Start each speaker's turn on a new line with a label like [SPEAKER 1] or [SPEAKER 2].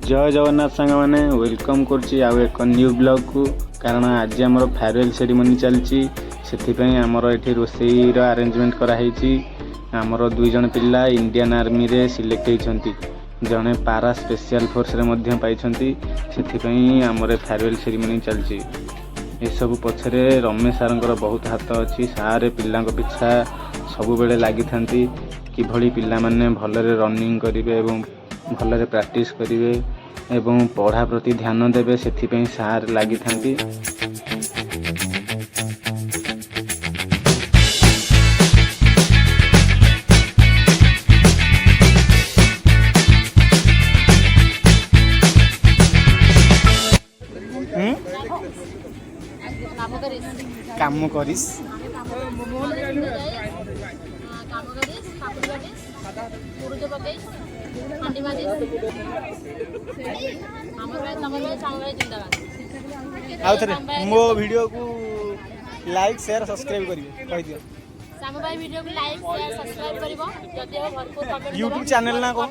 [SPEAKER 1] जय जगन्नाथ सांग मैंने वेलकम करछि आउ एक न्यू ब्लॉग को कारण आज आमर फेयरवेल सेरेमनी चलछि से आमर ये रोषेईर अरेंजमेंट कराई आमर 2 जन पिला इंडियन आर्मी रे सिलेक्ट होती जड़े पारा स्पेशल फोर्स रे मध्य पाइछंती से आमर फेयरवेल सेरेमनी चलछि ये सब पछरे रमेश सारंकर बहुत हाथ अच्छी सारे पिला पिछा सब बेले लगी थांती किभली पिला माने भलरे रनिंग करिवे एवं भलरे प्रैक्टिस करिवे एवं पढ़ा प्रति ध्यान देवे से सार लगी थांती।
[SPEAKER 2] काम करिस आउ थे मो वीडियो को लाइक शेयर सब्सक्राइब करिवे कहि दियो
[SPEAKER 3] सामो भाई वीडियो को लाइक शेयर सब्सक्राइब करिवो जदि भरपूर कमेंट
[SPEAKER 2] YouTube चैनल ना को